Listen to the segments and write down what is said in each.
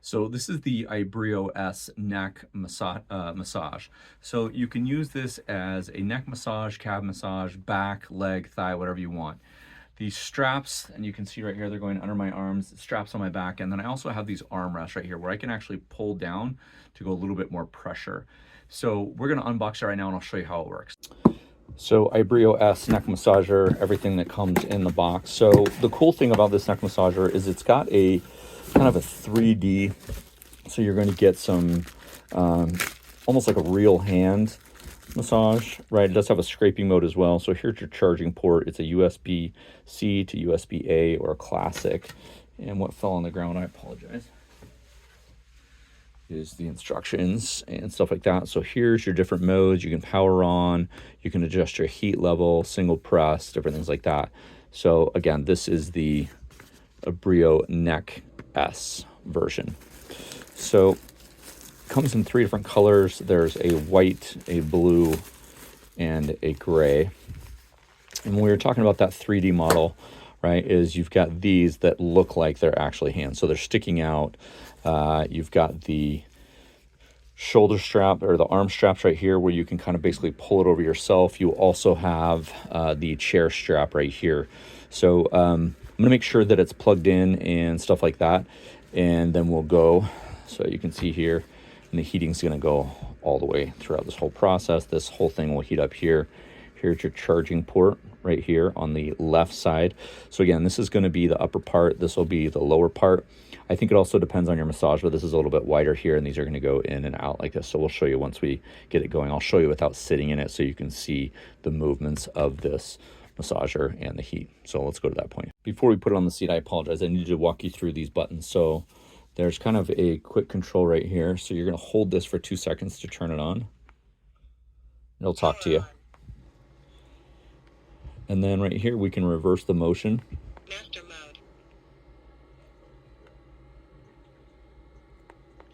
So this is the Ibrio S neck massage. So you can use this as a neck massage, calf massage, back, leg, thigh, whatever you want. These straps, and you can see right here, they're going under my arms, straps on my back, and then I also have these arm rests right here where I can actually pull down to go a little bit more pressure. So we're gonna unbox it right now and I'll show you how it works. So Ibrio S neck massager, everything that comes in the box. So the cool thing about this neck massager is it's got a kind of a 3D, so you're going to get some almost like a real hand massage, right? It does have a scraping mode as well. So here's your charging port. It's a USB-C to USB-A or a classic. And what fell on the ground, I apologize, is the instructions and stuff like that. So here's your different modes. You can power on, you can adjust your heat level, single press, different things like that. So again, this is the Ibrio Neck S version. So it comes in 3 different colors. There's a white, a blue, and a gray. And when we were talking about that 3D model, right, is you've got these that look like they're actually hands. So they're sticking out. You've got the shoulder strap or the arm straps right here where you can kind of basically pull it over yourself. You also have the chair strap right here. So I'm going to make sure that it's plugged in and stuff like that. And then we'll go. So you can see here, and the heating's going to go all the way throughout this whole process. This whole thing will heat up here. Here's your charging port right here on the left side. So again, this is going to be the upper part. This will be the lower part. I think it also depends on your massage, but this is a little bit wider here, and these are going to go in and out like this. So we'll show you once we get it going. I'll show you without sitting in it so you can see the movements of this massager and the heat. So let's go to that point. Before we put it on the seat, I apologize. I need to walk you through these buttons. So there's kind of a quick control right here. So you're going to hold this for 2 seconds to turn it on. It'll talk to you. And then right here, we can reverse the motion. Master mode.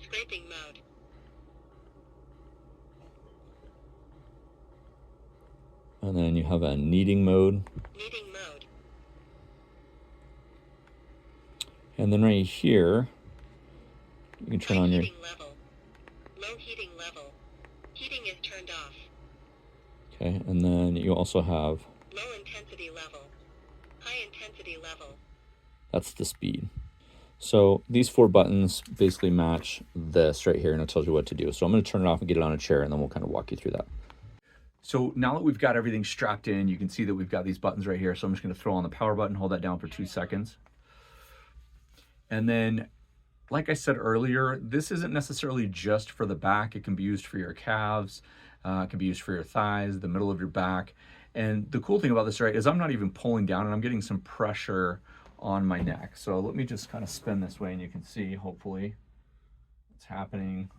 Scraping mode. And then you have a kneading mode. Kneading mode. And then right here, you can turn on your... Heating level. Low heating level. Heating is turned off. Okay, and then you also have... Low intensity level. High intensity level. That's the speed. So these 4 buttons basically match this right here, and it tells you what to do. So I'm going to turn it off and get it on a chair, and then we'll kind of walk you through that. So now that we've got everything strapped in, you can see that we've got these buttons right here. So I'm just going to throw on the power button, hold that down for 2 seconds. And then, like I said earlier, this isn't necessarily just for the back. It can be used for your calves. It can be used for your thighs, the middle of your back. And the cool thing about this, right, is I'm not even pulling down, and I'm getting some pressure on my neck. So let me just kind of spin this way, and you can see, hopefully, what's happening.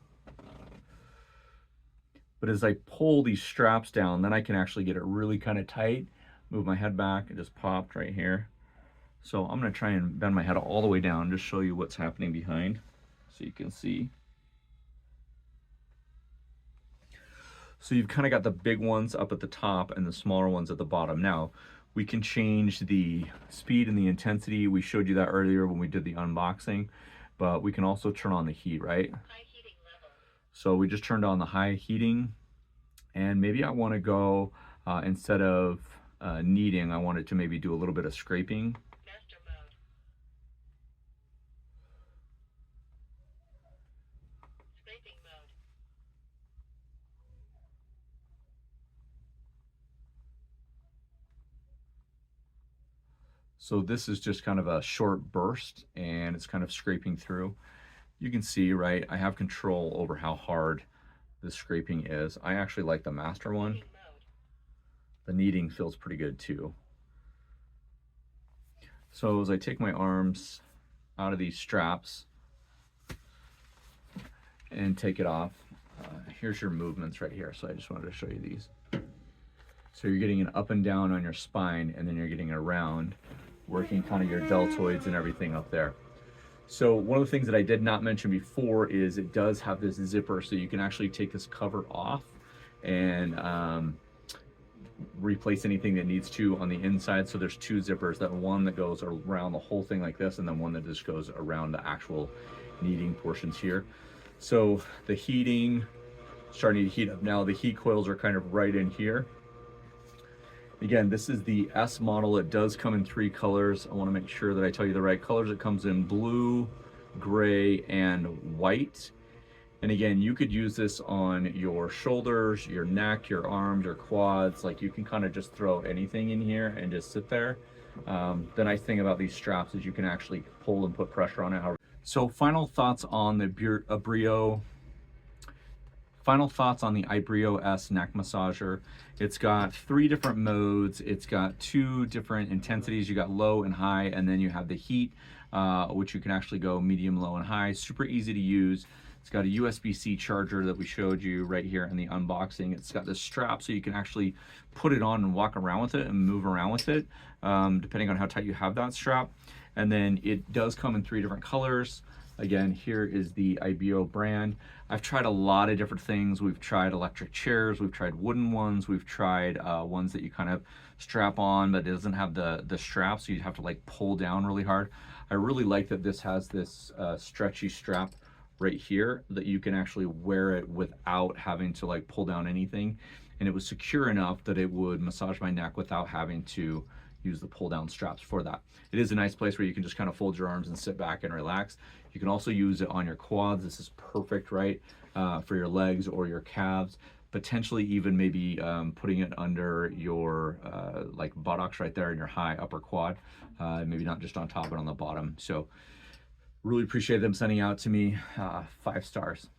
But as I pull these straps down, then I can actually get it really kind of tight, move my head back. It just popped right here. So I'm going to try and bend my head all the way down, just show you what's happening behind so you can see. So you've kind of got the big ones up at the top and the smaller ones at the bottom. Now, we can change the speed and the intensity. We showed you that earlier when we did the unboxing, but we can also turn on the heat, right? High heating level. So we just turned on the high heating, and maybe I want to go, instead of kneading, I wanted to maybe do a little bit of scraping. Master mode. Scraping mode. So this is just kind of a short burst, and it's kind of scraping through. You can see, right, I have control over how hard this scraping is. I actually like the master one. Kneading mode. The kneading feels pretty good too. So as I take my arms out of these straps and take it off, here's your movements right here. So I just wanted to show you these. So you're getting an up and down on your spine, and then you're getting around, working kind of your deltoids and everything up there. So one of the things that I did not mention before is it does have this zipper, so you can actually take this cover off and replace anything that needs to on the inside. So there's 2 zippers, that one that goes around the whole thing like this, and then one that just goes around the actual kneading portions here. So the heating, starting to heat up now. The heat coils are kind of right in here. Again, this is the S model. It does come in 3 colors. I want to make sure that I tell you the right colors. It comes in blue, gray, and white. And again, you could use this on your shoulders, your neck, your arms, your quads. Like, you can kind of just throw anything in here and just sit there. The nice thing about these straps is you can actually pull and put pressure on it. So final thoughts on the Abrio. Final thoughts on the Ibrio S neck massager. It's got 3 different modes. It's got 2 different intensities. You got low and high, and then you have the heat, which you can actually go medium, low, and high. Super easy to use. It's got a USB-C charger that we showed you right here in the unboxing. It's got this strap so you can actually put it on and walk around with it and move around with it, depending on how tight you have that strap. And then it does come in 3 different colors. Again, here is the Ibrio brand. I've tried a lot of different things. We've tried electric chairs, we've tried wooden ones, we've tried ones that you kind of strap on, but it doesn't have the strap, so you'd have to like pull down really hard. I really like that this has this stretchy strap right here that you can actually wear it without having to like pull down anything. And it was secure enough that it would massage my neck without having to use the pull down straps for that. It is a nice place where you can just kind of fold your arms and sit back and relax. You can also use it on your quads. This is perfect, right? For your legs or your calves. Potentially even maybe putting it under your like buttocks right there in your high upper quad. Maybe not just on top, but on the bottom. So really appreciate them sending out to me 5 stars.